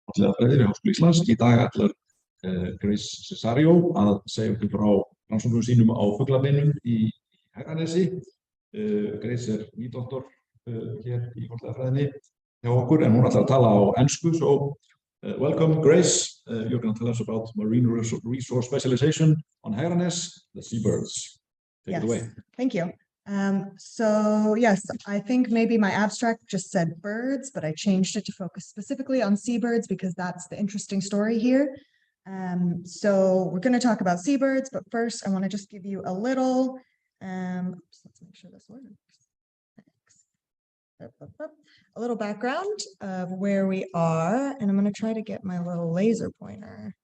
Fornleifafræði við Háskóla Íslands. Í dag ætlar Grace Cesario að segja okkur frá rannsóknum sínum á fuglabeinum í Hegranesi. Grace nýdoktor hér í fornleifafræðinni hjá okkur, en hún ætlar að tala á ensku. So, welcome, Grace. You're going to tell us about marine resource specialization on Hegranes, the seabirds. Take it away. Thank you. So yes, I think maybe my abstract just said birds, but I changed it to focus specifically on seabirds because that's the interesting story here. So we're going to talk about seabirds, but first I want to just give you a little, let's make sure this works. A little background of where we are, and I'm going to try to get my little laser pointer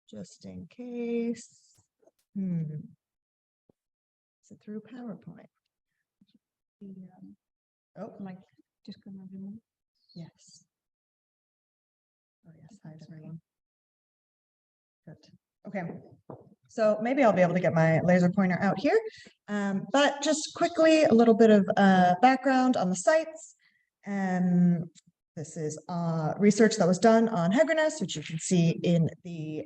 just in case. Is it through PowerPoint? Oh, like just come over. Yes. Oh yes, hi everyone. Good. Okay. So maybe I'll be able to get my laser pointer out here. But just quickly, a little bit of background on the sites. This is research that was done on Hegranes, which you can see in the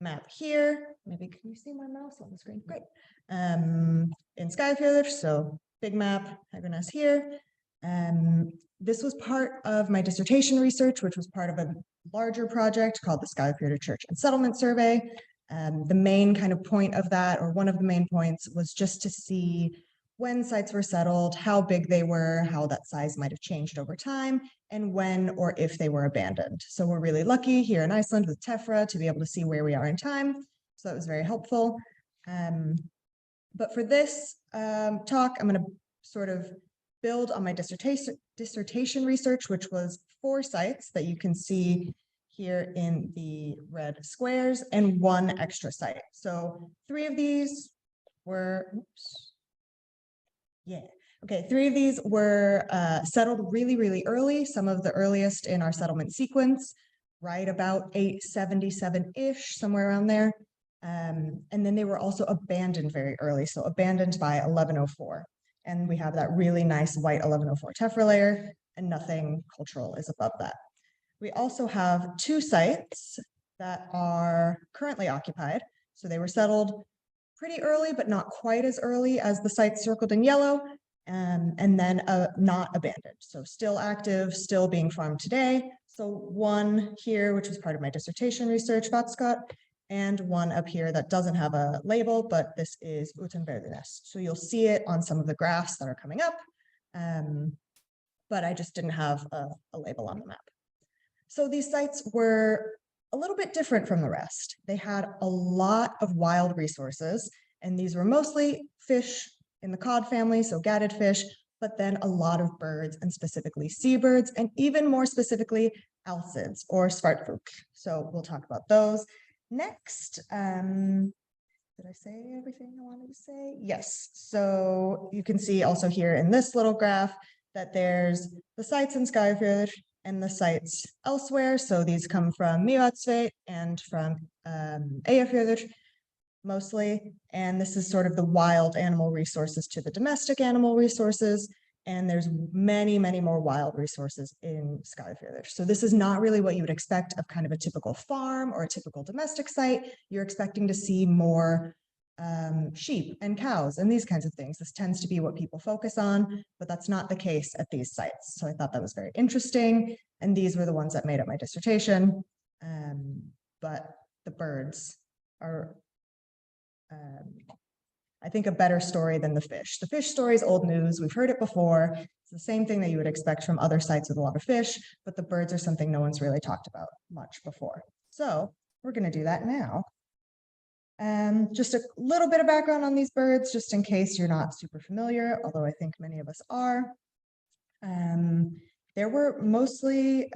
map here. Maybe can you see my mouse on the screen? Great. In Cesario, so big map, Hegranes here. This was part of my dissertation research, which was part of a larger project called the Cesario Church and Settlement Survey. The main kind of point of that, or one of the main points, was just to see when sites were settled, how big they were, how that size might have changed over time, and when or if they were abandoned. So we're really lucky here in Iceland with Tefra to be able to see where we are in time. So that was very helpful. But for this talk, I'm going to sort of build on my dissertation research, which was 4 sites that you can see here in the red squares, and 1 extra site. So 3 of these were, 3 of these were settled really, really early, some of the earliest in our settlement sequence, right about 877-ish, somewhere around there. And then they were also abandoned very early, so abandoned by 1104. And we have that really nice white 1104 tephra layer, and nothing cultural is above that. We also have 2 sites that are currently occupied. So they were settled pretty early, but not quite as early as the sites circled in yellow, and then not abandoned. So still active, still being farmed today. So 1 here, which was part of my dissertation research, Vatskot, and 1 up here that doesn't have a label, but this is Utanverðines. So you'll see it on some of the graphs that are coming up, but I just didn't have a label on the map. So these sites were a little bit different from the rest. They had a lot of wild resources, and these were mostly fish in the cod family, so gadded fish, but then a lot of birds, and specifically seabirds, and even more specifically, alcids or svartfugl. So we'll talk about those. Next, did I say everything I wanted to say? Yes, so you can see also here in this little graph that there's the sites in Cesario and the sites elsewhere. So these come from Mývatnsveit and from Eyjafjörður mostly. And this is sort of the wild animal resources to the domestic animal resources. And there's many, many more wild resources in Cesario. So this is not really what you would expect of kind of a typical farm or a typical domestic site. You're expecting to see more sheep and cows and these kinds of things. This tends to be what people focus on, but that's not the case at these sites. So I thought that was very interesting. And these were the ones that made up my dissertation. But the birds are, I think, a better story than the fish. The fish story is old news. We've heard it before. It's the same thing that you would expect from other sites with a lot of fish, but the birds are something no one's really talked about much before. So we're going to do that now. Just a little bit of background on these birds, just in case you're not super familiar, although I think many of us are. There were mostly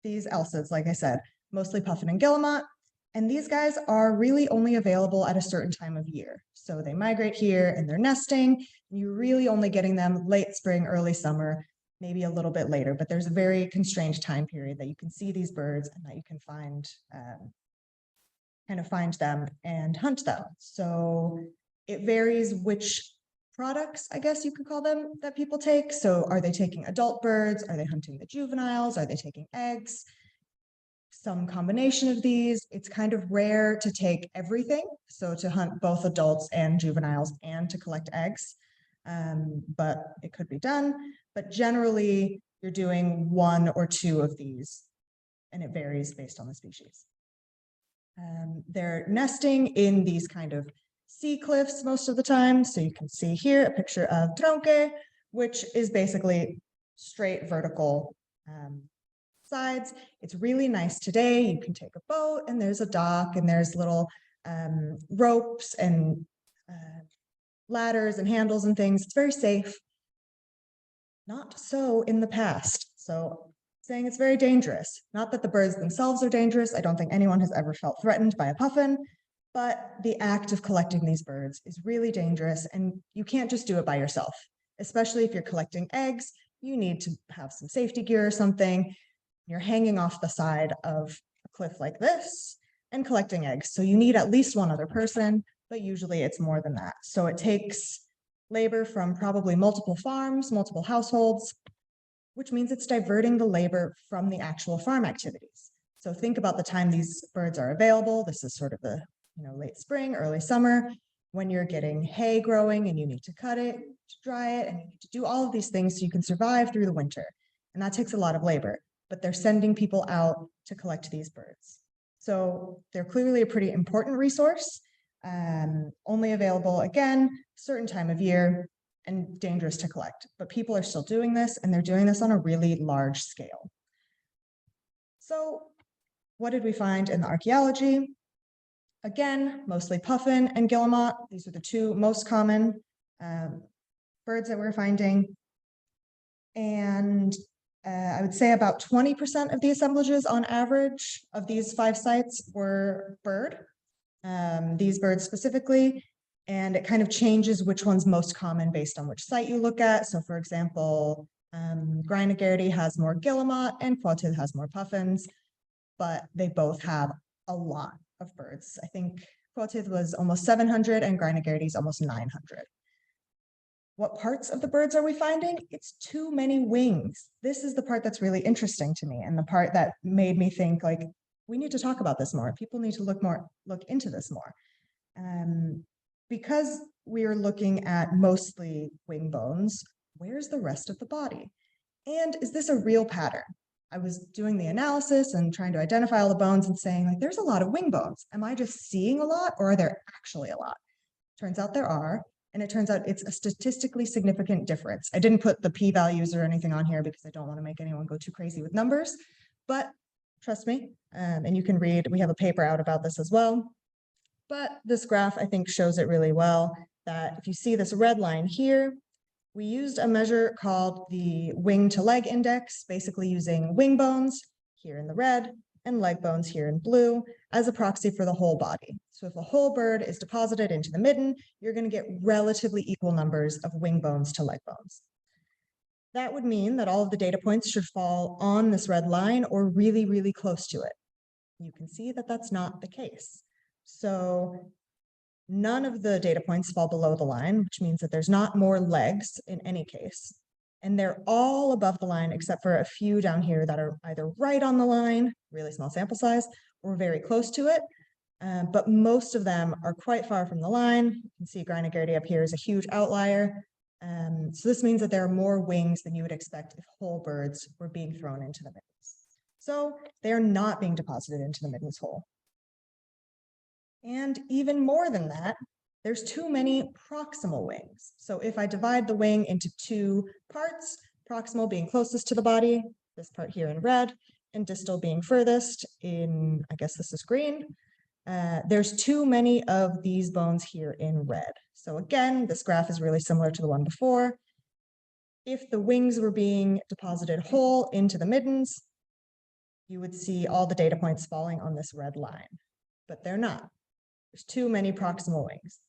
these alcids, like I said, mostly puffin and guillemot. And these guys are really only available at a certain time of year. So they migrate here and they're nesting, and you're really only getting them late spring, early summer, maybe a little bit later, but there's a very constrained time period that you can see these birds and that you can find, find them and hunt them. So it varies which products, I guess you could call them, that people take. So are they taking adult birds? Are they hunting the juveniles? Are they taking eggs? Some combination of these. It's kind of rare to take everything. So to hunt both adults and juveniles and to collect eggs, but it could be done. But generally you're doing one or two of these, and it varies based on the species. They're nesting in these kind of sea cliffs most of the time. So you can see here a picture of tronque, which is basically straight vertical sides. It's really nice today. You can take a boat and there's a dock and there's little ropes and ladders and handles and things. It's very safe. Not so in the past. So saying it's very dangerous. Not that the birds themselves are dangerous. I don't think anyone has ever felt threatened by a puffin, but the act of collecting these birds is really dangerous, and you can't just do it by yourself. Especially if you're collecting eggs, you need to have some safety gear or something. You're hanging off the side of a cliff like this and collecting eggs. So you need at least one other person, but usually it's more than that. So it takes labor from probably multiple farms, multiple households, which means it's diverting the labor from the actual farm activities. So think about the time these birds are available. This is sort of the late spring, early summer, when you're getting hay growing and you need to cut it, to dry it, and you need to do all of these things so you can survive through the winter. And that takes a lot of labor, but they're sending people out to collect these birds. So they're clearly a pretty important resource, only available, again, certain time of year, and dangerous to collect. But people are still doing this, and they're doing this on a really large scale. So what did we find in the archaeology? Again, mostly puffin and guillemot. These are the two most common birds that we're finding. And I would say about 20% of the assemblages on average of these 5 sites were bird, these birds specifically, and it kind of changes which one's most common based on which site you look at. So for example, Hegranes has more guillemot and Quoted has more puffins, but they both have a lot of birds. I think Quoted was almost 700 and Hegranes almost 900. What parts of the birds are we finding? It's too many wings. This is the part that's really interesting to me, and the part that made me think, like, we need to talk about this more. People need to look into this more. Because we're looking at mostly wing bones, where's the rest of the body? And is this a real pattern? I was doing the analysis and trying to identify all the bones and saying, like, there's a lot of wing bones. Am I just seeing a lot, or are there actually a lot? Turns out there are. And it turns out it's a statistically significant difference. I didn't put the p-values or anything on here because I don't want to make anyone go too crazy with numbers, but trust me, and you can read, we have a paper out about this as well. But this graph, I think, shows it really well, that if you see this red line here, we used a measure called the wing to leg index, basically using wing bones here in the red and leg bones here in blue as a proxy for the whole body. So if a whole bird is deposited into the midden, you're going to get relatively equal numbers of wing bones to leg bones. That would mean that all of the data points should fall on this red line or really, really close to it. You can see that that's not the case. So none of the data points fall below the line, which means that there's not more legs in any case. And they're all above the line except for a few down here that are either right on the line, really small sample size, or very close to it. But most of them are quite far from the line. You can see Hegranes up here is a huge outlier. So this means that there are more wings than you would expect if whole birds were being thrown into the middens. So they are not being deposited into the middens whole. And even more than that, there's too many proximal wings. So if I divide the wing into 2 parts, proximal being closest to the body, this part here in red, and distal being furthest in, I guess this is green, there's too many of these bones here in red. So again, this graph is really similar to the one before. If the wings were being deposited whole into the middens, you would see all the data points falling on this red line, but they're not. There's too many proximal wings.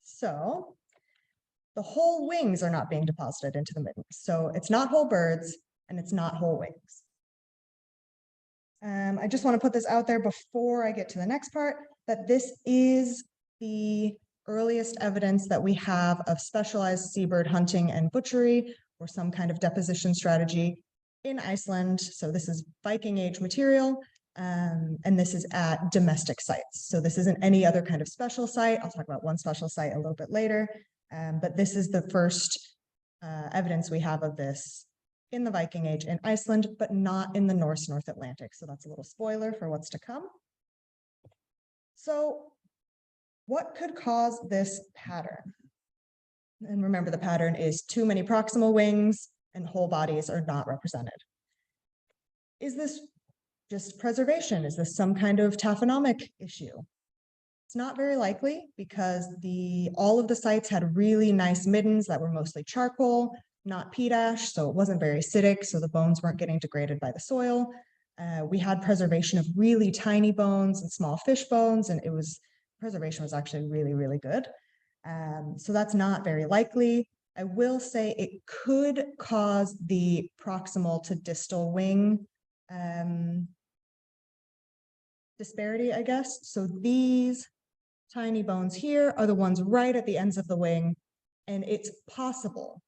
So the whole wings are not being deposited into the middens. So it's not whole birds and it's not whole wings. I just want to put this out there before I get to the next part, that this is the earliest evidence that we have of specialized seabird hunting and butchery or some kind of deposition strategy in Iceland. So this is Viking Age material, and this is at domestic sites. So this isn't any other kind of special site. I'll talk about one special site a little bit later, but this is the first evidence we have of this in the Viking Age in Iceland, but not in the North Atlantic. So that's a little spoiler for what's to come. So what could cause this pattern? And remember, the pattern is too many proximal wings and whole bodies are not represented. Is this just preservation? Is this some kind of taphonomic issue? It's not very likely because all of the sites had really nice middens that were mostly charcoal, not peat ash, so it wasn't very acidic, so the bones weren't getting degraded by the soil. We had preservation of really tiny bones and small fish bones, and preservation was actually really, really good. So that's not very likely. I will say it could cause the proximal to distal wing disparity, I guess. So these tiny bones here are the ones right at the ends of the wing, and it's possible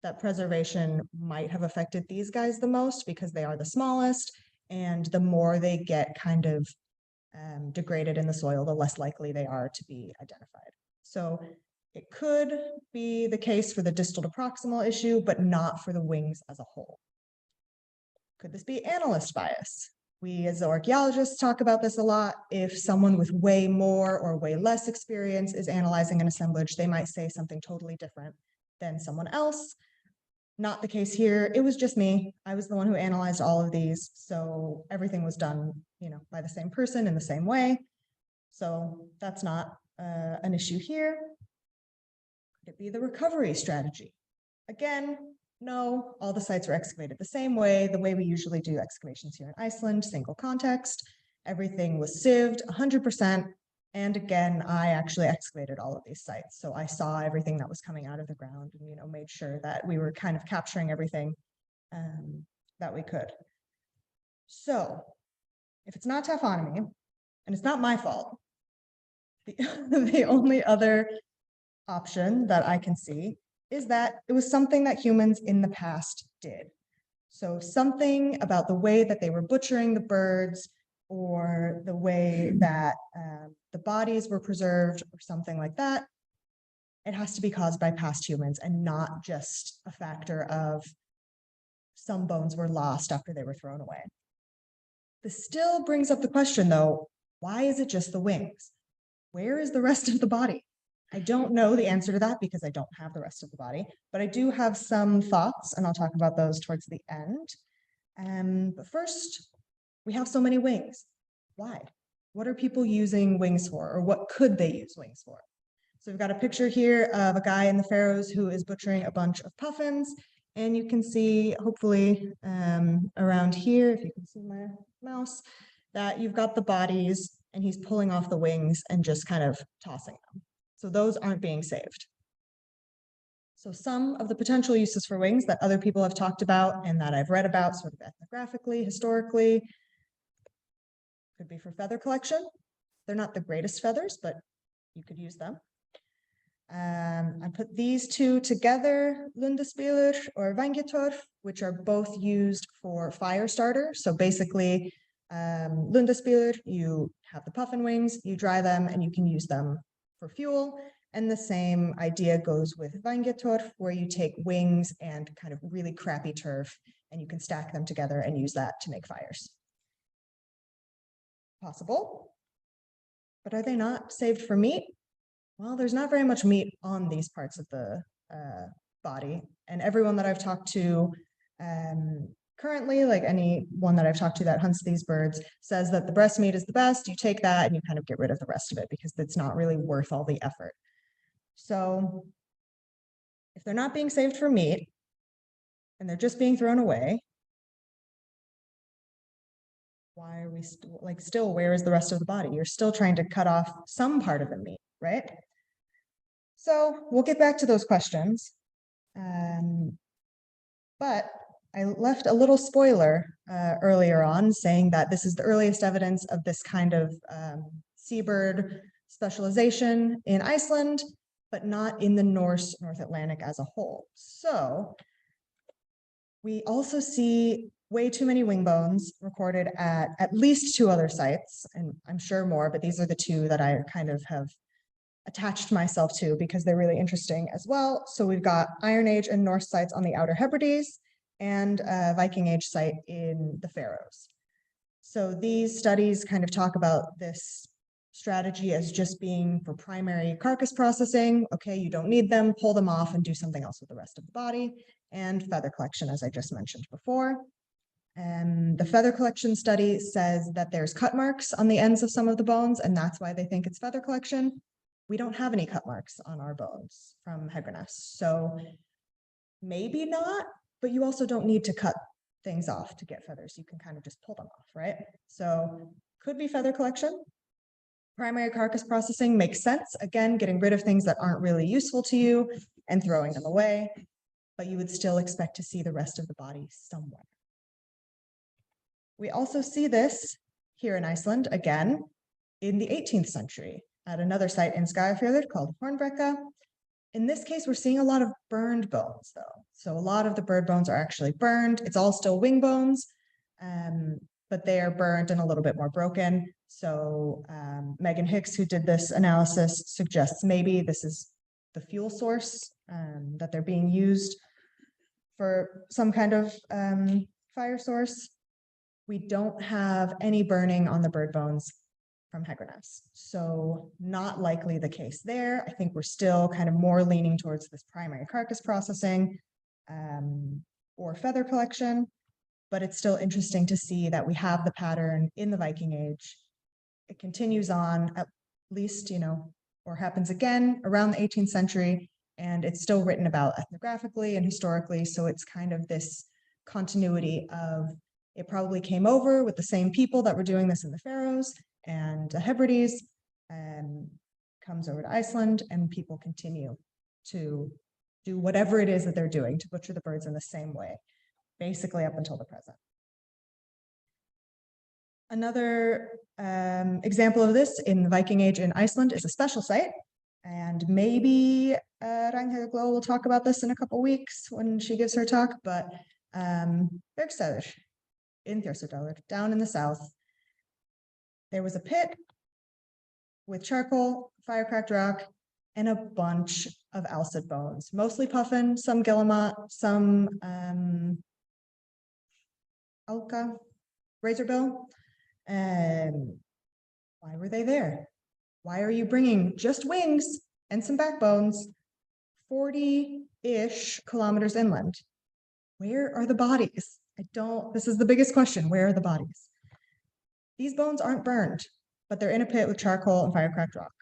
that preservation might have affected these guys the most because they are the smallest, and the more they get kind of degraded in the soil, the less likely they are to be identified. So it could be the case for the distal to proximal issue, but not for the wings as a whole. Could this be analyst bias? We as archaeologists talk about this a lot. If someone with way more or way less experience is analyzing an assemblage, they might say something totally different than someone else. Not the case here. It was just me. I was the one who analyzed all of these. So everything was done, by the same person in the same way. So that's not an issue here. Could it be the recovery strategy? Again, no, all the sites were excavated the same way, the way we usually do excavations here in Iceland, single context. Everything was sieved 100%. And again, I actually excavated all of these sites. So I saw everything that was coming out of the ground and, made sure that we were kind of capturing everything that we could. So if it's not taphonomy, and it's not my fault, the only other option that I can see is that it was something that humans in the past did. So something about the way that they were butchering the birds, or the way that the bodies were preserved, or something like that. It has to be caused by past humans and not just a factor of some bones were lost after they were thrown away. This still brings up the question, though, why is it just the wings? Where is the rest of the body? I don't know the answer to that because I don't have the rest of the body, but I do have some thoughts, and I'll talk about those towards the end. But first, we have so many wings. Why? What are people using wings for, or what could they use wings for? So we've got a picture here of a guy in the Faroes who is butchering a bunch of puffins, and you can see, hopefully, around here, if you can see my mouse, that you've got the bodies, and he's pulling off the wings and just kind of tossing them. So those aren't being saved. So some of the potential uses for wings that other people have talked about and that I've read about sort of ethnographically, historically, could be for feather collection. They're not the greatest feathers, but you could use them. I put these two together, lundaspilur or vangetorf, which are both used for fire starter. So basically, lundaspilur, you have the puffin wings, you dry them, and you can use them for fuel. And the same idea goes with vangetorf, where you take wings and kind of really crappy turf, and you can stack them together and use that to make fires. Possible, but are they not saved for meat? Well, there's not very much meat on these parts of the body, and everyone that I've talked to currently, like anyone that I've talked to that hunts these birds, says that the breast meat is the best. You take that and you kind of get rid of the rest of it because it's not really worth all the effort. So if they're not being saved for meat and they're just being thrown away, why are we still, where is the rest of the body? You're still trying to cut off some part of the meat, right? So we'll get back to those questions. But I left a little spoiler earlier on saying that this is the earliest evidence of this kind of seabird specialization in Iceland, but not in the North Atlantic as a whole. So we also see way too many wing bones recorded at least 2 other sites, and I'm sure more, but these are the 2 that I kind of have attached myself to because they're really interesting as well. So we've got Iron Age and Norse sites on the Outer Hebrides and a Viking Age site in the Faroes. So these studies kind of talk about this strategy as just being for primary carcass processing. Okay, you don't need them, pull them off and do something else with the rest of the body, and feather collection, as I just mentioned before. And the feather collection study says that there's cut marks on the ends of some of the bones, and that's why they think it's feather collection. We don't have any cut marks on our bones from Hegranes, so maybe not, but you also don't need to cut things off to get feathers. You can kind of just pull them off, right? So could be feather collection. Primary carcass processing makes sense. Again, getting rid of things that aren't really useful to you and throwing them away, but you would still expect to see the rest of the body somewhere. We also see this here in Iceland, again, in the 18th century at another site in Skagafjörður called Hornbrekka. In this case, we're seeing a lot of burned bones, though. So a lot of the bird bones are actually burned. It's all still wing bones, but they are burned and a little bit more broken. So Megan Hicks, who did this analysis, suggests maybe this is the fuel source, that they're being used for some kind of fire source. We don't have any burning on the bird bones from Hegranes, so not likely the case there. I think we're still kind of more leaning towards this primary carcass processing or feather collection, but it's still interesting to see that we have the pattern in the Viking Age. It continues on at least, or happens again around the 18th century, and it's still written about ethnographically and historically, so it's kind of this continuity of it probably came over with the same people that were doing this in the Faroes and the Hebrides, and comes over to Iceland, and people continue to do whatever it is that they're doing to butcher the birds in the same way, basically up until the present. Another example of this in the Viking Age in Iceland is a special site, and maybe Ragnhildur Glow will talk about this in a couple weeks when she gives her talk, but Bergstaðir in Þjórsárdalur, down in the south, there was a pit with charcoal, fire-cracked rock, and a bunch of alcid bones, mostly puffin, some guillemot, some alka, razorbill. And why were they there? Why are you bringing just wings and some backbones 40-ish kilometers inland? Where are the bodies? This is the biggest question. Where are the bodies? These bones aren't burned, but they're in a pit with charcoal and fire-cracked rock.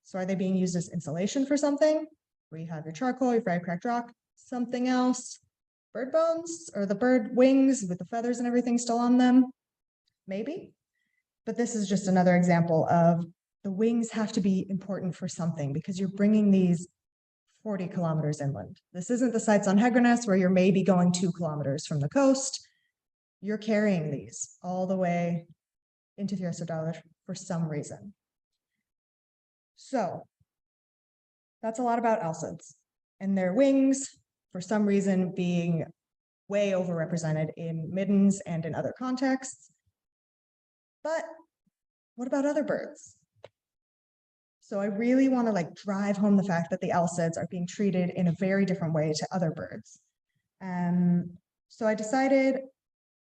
So are they being used as insulation for something? Where you have your charcoal, your fire-cracked rock, something else? Bird bones or the bird wings with the feathers and everything still on them? Maybe. But this is just another example of the wings have to be important for something because you're bringing these 40 kilometers inland. This isn't the sites on Hegranes where you're maybe going 2 kilometers from the coast. You're carrying these all the way into Þjórsárdalur for some reason. So that's a lot about alcids and their wings for some reason being way overrepresented in middens and in other contexts. But what about other birds? So I really want to drive home the fact that the alcids are being treated in a very different way to other birds. So I decided,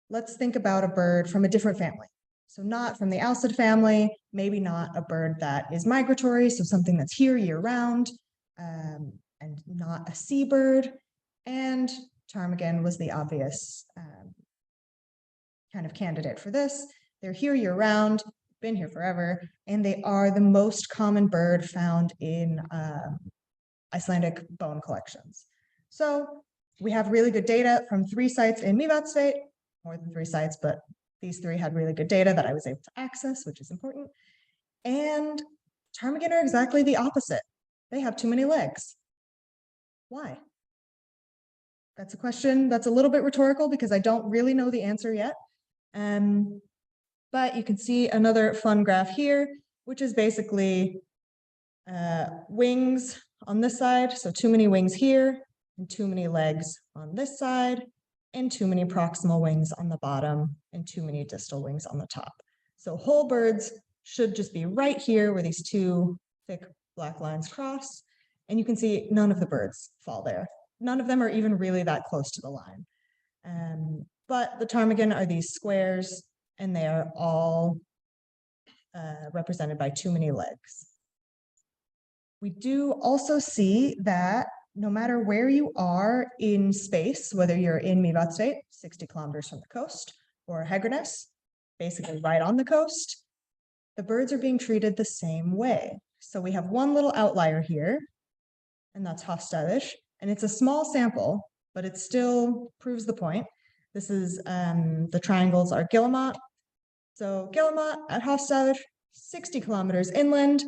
let's think about a bird from a different family. So not from the alcid family, maybe not a bird that is migratory, so something that's here year round, and not a seabird. And ptarmigan was the obvious kind of candidate for this. They're here year round, been here forever, and they are the most common bird found in Icelandic bone collections. So we have really good data from 3 sites in Mývatnssveit, more than 3 sites, but these 3 had really good data that I was able to access, which is important. And ptarmigan are exactly the opposite. They have too many legs. Why? That's a question that's a little bit rhetorical because I don't really know the answer yet. But you can see another fun graph here. which is basically wings on this side. So too many wings here and too many legs on this side and too many proximal wings on the bottom and too many distal wings on the top. So whole birds should just be right here where these two thick black lines cross. And you can see none of the birds fall there. None of them are even really that close to the line. But the ptarmigan are these squares, and they are all represented by too many legs. We do also see that no matter where you are in space, whether you're in Mivat State, 60 kilometers from the coast, or Hegranes, basically right on the coast, the birds are being treated the same way. So we have one little outlier here, and that's Hofstadtisch, and it's a small sample, but it still proves the point. This is, the triangles are Guillemot. So Guillemot at Hofstadtisch, 60 kilometers inland,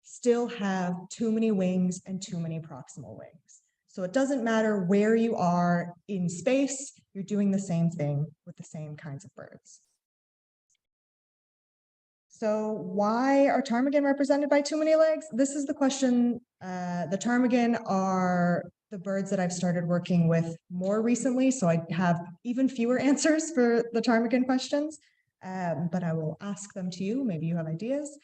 still have too many wings and too many proximal wings. So it doesn't matter where you are in space, you're doing the same thing with the same kinds of birds. So why are ptarmigan represented by too many legs? This is the question. The ptarmigan are the birds that I've started working with more recently, so I have even fewer answers for the ptarmigan questions, but I will ask them to you. Maybe you have ideas.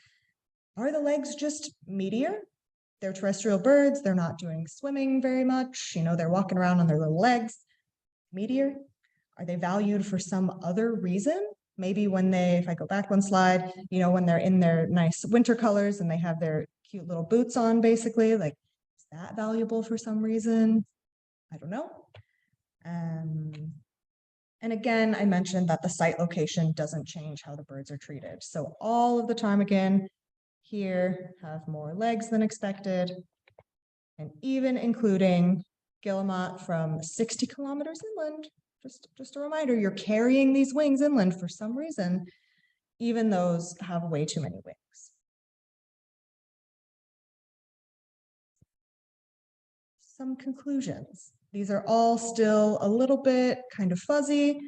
Are the legs just meatier? They're terrestrial birds. They're not doing swimming very much. You know, they're walking around on their little legs. Meatier? Are they valued for some other reason? Maybe when they, if I go back one slide, you know, when they're in their nice winter colors and they have their cute little boots on, basically, like, is that valuable for some reason? I don't know. And again, I mentioned that the site location doesn't change how the birds are treated. So all of the ptarmigan here have more legs than expected, and even including Guillemot from 60 kilometers inland. Just a reminder, you're carrying these wings inland for some reason. Even those have way too many wings. Some conclusions. These are all still a little bit kind of fuzzy.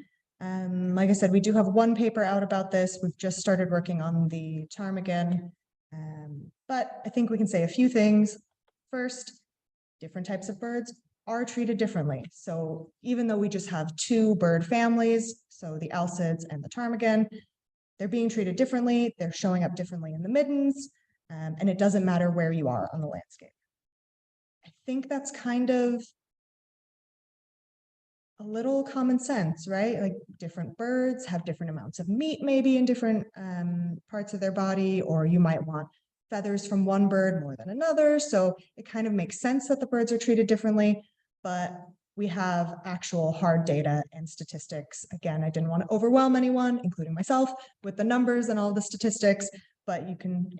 Like I said, we do have one paper out about this. We've just started working on the ptarmigan. But I think we can say a few things. First, different types of birds are treated differently. So even though we just have two bird families, so the alcids and the ptarmigan, they're being treated differently. They're showing up differently in the middens, and it doesn't matter where you are on the landscape. I think that's kind of a little common sense, right? Like different birds have different amounts of meat maybe in different parts of their body, or you might want feathers from one bird more than another. So it kind of makes sense that the birds are treated differently, but we have actual hard data and statistics. Again, I didn't want to overwhelm anyone, including myself, with the numbers and all the statistics, but you can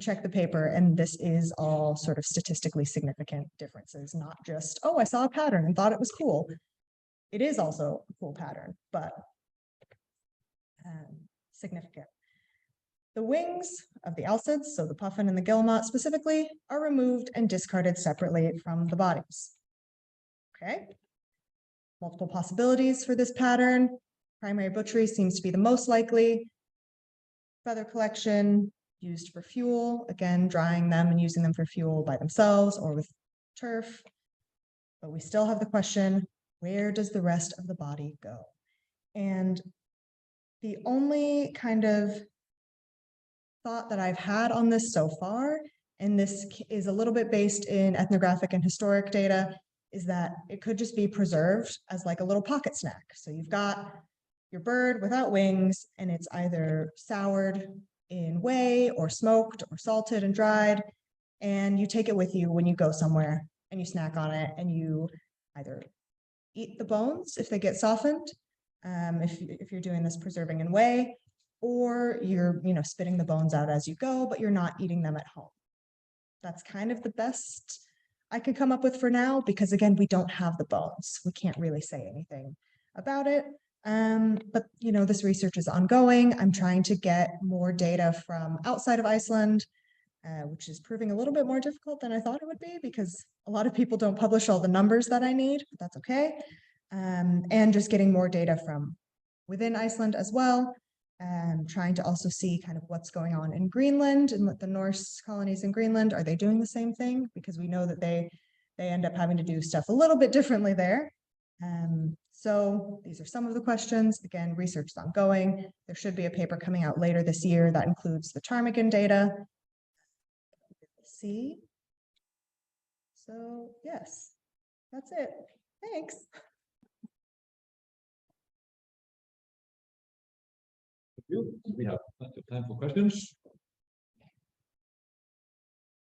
check the paper, and this is all sort of statistically significant differences, not just, oh, I saw a pattern and thought it was cool. It is also a cool pattern, but significant. The wings of the alcids, so the puffin and the guillemot specifically, are removed and discarded separately from the bodies. Okay. Multiple possibilities for this pattern. Primary butchery seems to be the most likely. Feather collection used for fuel, again, drying them and using them for fuel by themselves or with turf. But we still have the question, where does the rest of the body go? And the only kind of thought that I've had on this so far, and this is a little bit based in ethnographic and historic data, is that it could just be preserved as like a little pocket snack. So you've got your bird without wings, and it's either soured in whey or smoked or salted and dried, and you take it with you when you go somewhere and you snack on it, and you either eat the bones if they get softened, if you're doing this preserving in whey, or you're spitting the bones out as you go, but you're not eating them at home. That's kind of the best I could come up with for now, because again, we don't have the bones. We can't really say anything about it. But this research is ongoing. I'm trying to get more data from outside of Iceland, which is proving a little bit more difficult than I thought it would be, because a lot of people don't publish all the numbers that I need, but that's okay. And just getting more data from within Iceland as well. trying to also see kind of what's going on in Greenland and what the Norse colonies in Greenland, are they doing the same thing? Because we know that they end up having to do stuff a little bit differently there. So these are some of the questions. Again, research is ongoing. There should be a paper coming out later this year that includes the ptarmigan data. Let's see. So yes, that's it. Thanks. Thank you. We have plenty of time for questions.